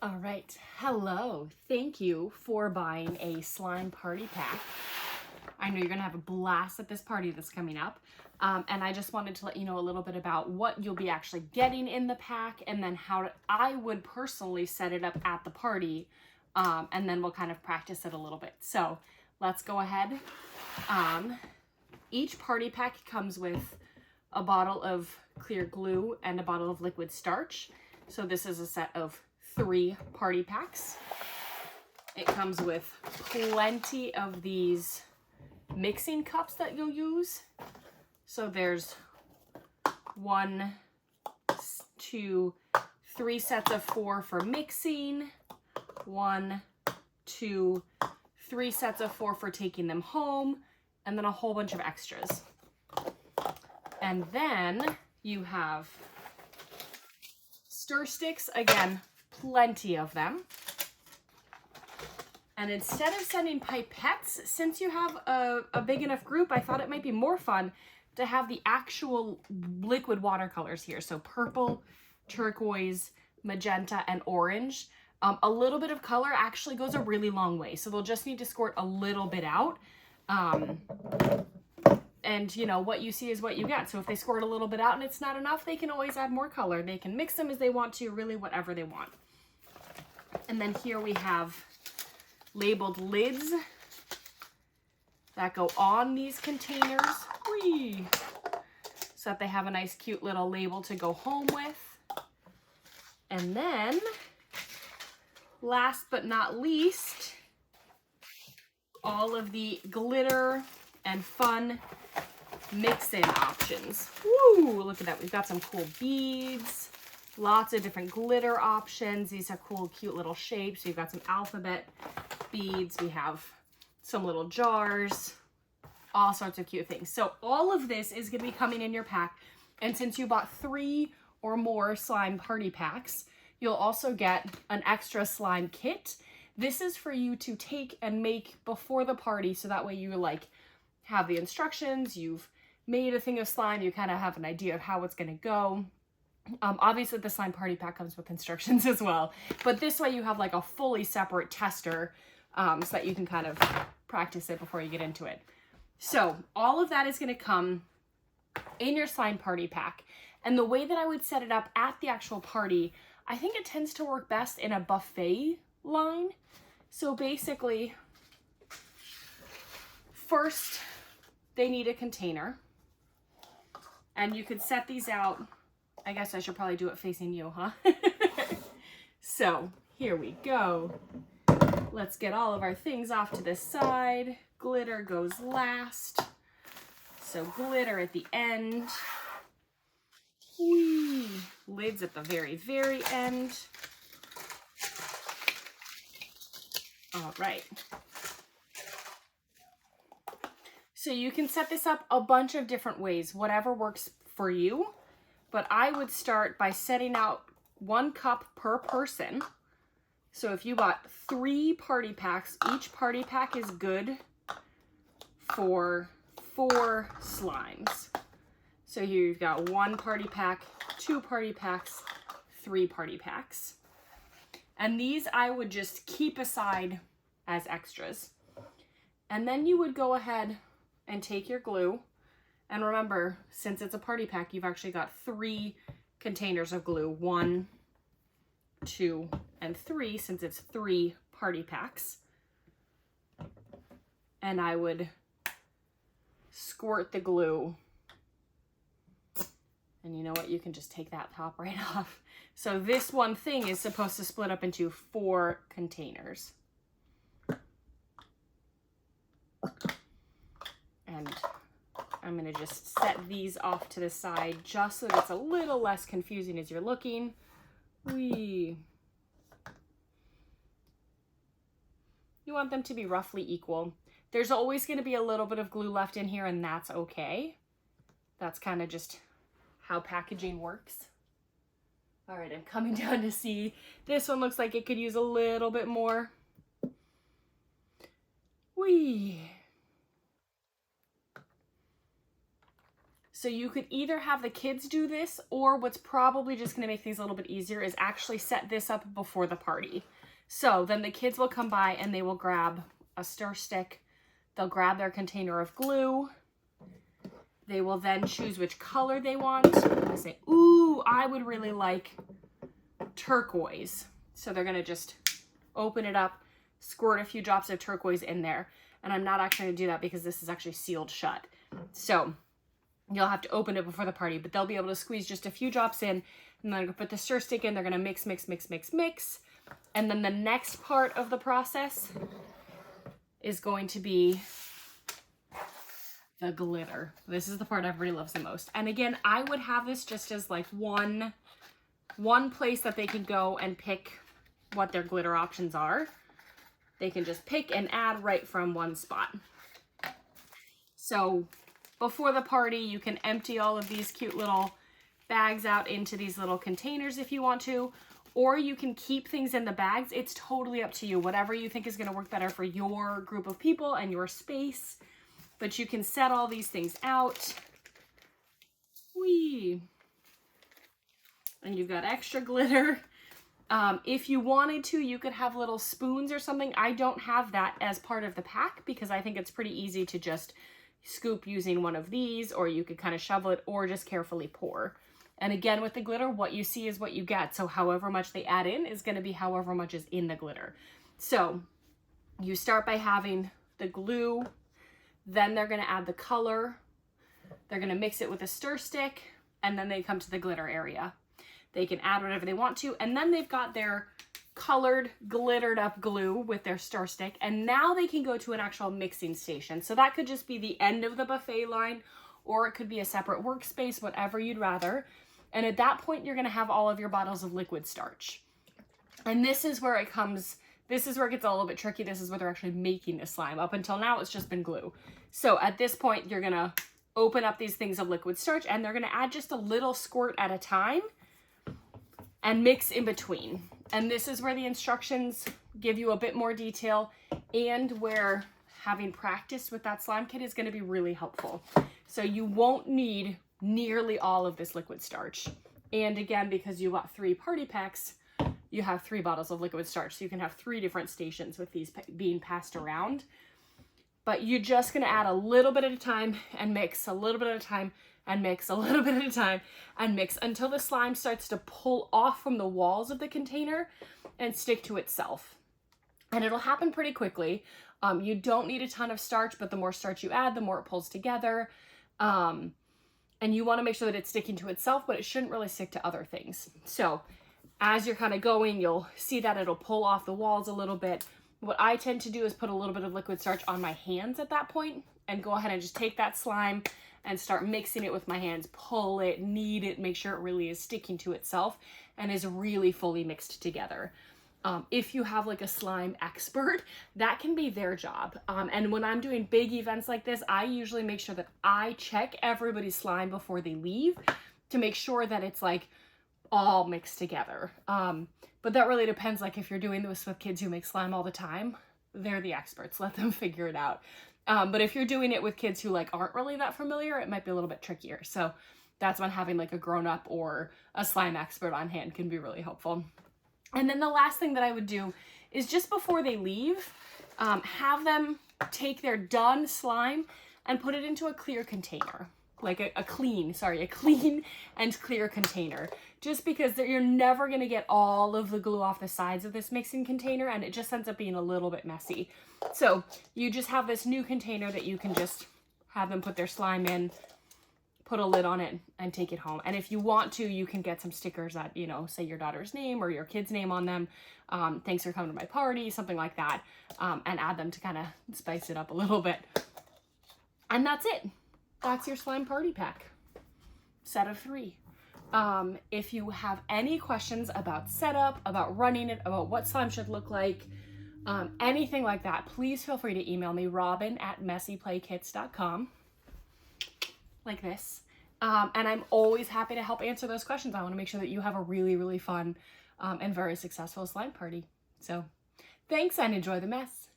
All right, hello. Thank you for buying a slime party pack. I know you're gonna have a blast at this party that's coming up. And I just wanted to let you know a little bit about what you'll be actually getting in the pack and then how I would personally set it up at the party. And then we'll kind of practice it a little bit. So let's go ahead. Each party pack comes with a bottle of clear glue and a bottle of liquid starch. So this is a set of 3 party packs. It comes with plenty of these mixing cups that you'll use. So there's 1, 2, 3 sets of 4 for mixing, 1, 2, 3 sets of 4 for taking them home, and then a whole bunch of extras. And then you have stir sticks, again, plenty of them. And instead of sending pipettes, since you have a big enough group, I thought it might be more fun to have the actual liquid watercolors here. So purple, turquoise, magenta, and orange. A little bit of color actually goes a really long way. So they'll just need to squirt a little bit out. And you know, what you see is what you get. So if they squirt a little bit out and it's not enough, they can always add more color. They can mix them as they want to, really whatever they want. And then here we have labeled lids that go on these containers. Whee! So that they have a nice cute little label to go home with. And then, last but not least, all of the glitter and fun mix-in options. Woo! Look at that. We've got some cool beads, lots of different glitter options. These are cool, cute little shapes. We've got some alphabet beads. We have some little jars, all sorts of cute things. So all of this is going to be coming in your pack. And since you bought 3 or more slime party packs, you'll also get an extra slime kit. This is for you to take and make before the party. So that way you like have the instructions, you've made a thing of slime, you kind of have an idea of how it's going to go. Obviously the slime party pack comes with instructions as well, but this way you have like a fully separate tester so that you can kind of practice it before you get into it. So all of that is going to come in your slime party pack. And the way that I would set it up at the actual party, I think it tends to work best in a buffet line. So basically, first they need a container. And you could set these out. I guess I should probably do it facing you, huh? So here we go. Let's get all of our things off to the side. Glitter goes last. So glitter at the end. Whee! Lids at the very, very end. All right. So you can set this up a bunch of different ways, whatever works for you. But I would start by setting out 1 cup per person. So if you bought 3 party packs, each party pack is good for 4 slimes. So here you've got 1 party pack, 2 party packs, 3 party packs. And these I would just keep aside as extras. And then you would go ahead and take your glue. And remember, since it's a party pack, you've actually got 3 containers of glue. 1, 2, and 3, since it's 3 party packs. And I would squirt the glue. And you know what? You can just take that top right off. So this one thing is supposed to split up into 4 containers. And I'm going to just set these off to the side just so that it's a little less confusing as you're looking. Whee! You want them to be roughly equal. There's always going to be a little bit of glue left in here, and that's okay. That's kind of just how packaging works. All right, I'm coming down to see. This one looks like it could use a little bit more. Whee! So you could either have the kids do this, or what's probably just gonna make things a little bit easier is actually set this up before the party. So then the kids will come by and they will grab a stir stick. They'll grab their container of glue. They will then choose which color they want. They say, ooh, I would really like turquoise. So they're gonna just open it up, squirt a few drops of turquoise in there. And I'm not actually gonna do that because this is actually sealed shut. So you'll have to open it before the party, but they'll be able to squeeze just a few drops in, and then they're gonna put the stir stick in. They're gonna mix, mix, mix, mix, mix. And then the next part of the process is going to be the glitter. This is the part everybody loves the most. And again, I would have this just as like one place that they can go and pick what their glitter options are. They can just pick and add right from one spot. So before the party, you can empty all of these cute little bags out into these little containers if you want to, or you can keep things in the bags. It's totally up to you, whatever you think is going to work better for your group of people and your space. But you can set all these things out. Whee! And you've got extra glitter. If you wanted to, you could have little spoons or something. I don't have that as part of the pack because I think it's pretty easy to just scoop using one of these, or you could kind of shovel it or just carefully pour. And again, with the glitter, what you see is what you get. So however much they add in is going to be however much is in the glitter. So you start by having the glue, then they're going to add the color, they're going to mix it with a stir stick, and then they come to the glitter area. They can add whatever they want to, and then they've got their colored, glittered up glue with their stir stick, and now they can go to an actual mixing station. So that could just be the end of the buffet line, or it could be a separate workspace, whatever you'd rather. And at that point, you're gonna have all of your bottles of liquid starch. And this is where it comes, this is where it gets a little bit tricky. This is where they're actually making the slime. Up until now, it's just been glue. So at this point, you're gonna open up these things of liquid starch, and they're gonna add just a little squirt at a time and mix in between. And this is where the instructions give you a bit more detail, and where having practiced with that slime kit is going to be really helpful. So you won't need nearly all of this liquid starch. And again, because you bought 3 party packs, you have 3 bottles of liquid starch. So you can have 3 different stations with these being passed around. But you're just going to add a little bit at a time and mix, a little bit at a time and mix, a little bit at a time and mix until the slime starts to pull off from the walls of the container and stick to itself. And it'll happen pretty quickly. You don't need a ton of starch, but the more starch you add, the more it pulls together. And you want to make sure that it's sticking to itself, but it shouldn't really stick to other things. So as you're kind of going, you'll see that it'll pull off the walls a little bit. What I tend to do is put a little bit of liquid starch on my hands at that point and go ahead and just take that slime and start mixing it with my hands, pull it, knead it, make sure it really is sticking to itself and is really fully mixed together. If you have like a slime expert, that can be their job. And when I'm doing big events like this, I usually make sure that I check everybody's slime before they leave to make sure that it's like all mixed together. But that really depends. Like if you're doing this with kids who make slime all the time, they're the experts. Let them figure it out. But if you're doing it with kids who like aren't really that familiar, it might be a little bit trickier. So that's when having like a grown-up or a slime expert on hand can be really helpful. And then the last thing that I would do is just before they leave, have them take their done slime and put it into a clear container, like a clean and clear container, just because you're never going to get all of the glue off the sides of this mixing container, and it just ends up being a little bit messy. So you just have this new container that you can just have them put their slime in, put a lid on it, and take it home. And if you want to, you can get some stickers that, you know, say your daughter's name or your kid's name on them. Thanks for coming to my party, something like that, and add them to kind of spice it up a little bit. And that's it. That's your slime party pack. Set of 3. If you have any questions about setup, about running it, about what slime should look like, anything like that, please feel free to email me, robin@messyplaykits.com, like this. And I'm always happy to help answer those questions. I want to make sure that you have a really, really fun and very successful slime party. So thanks, and enjoy the mess.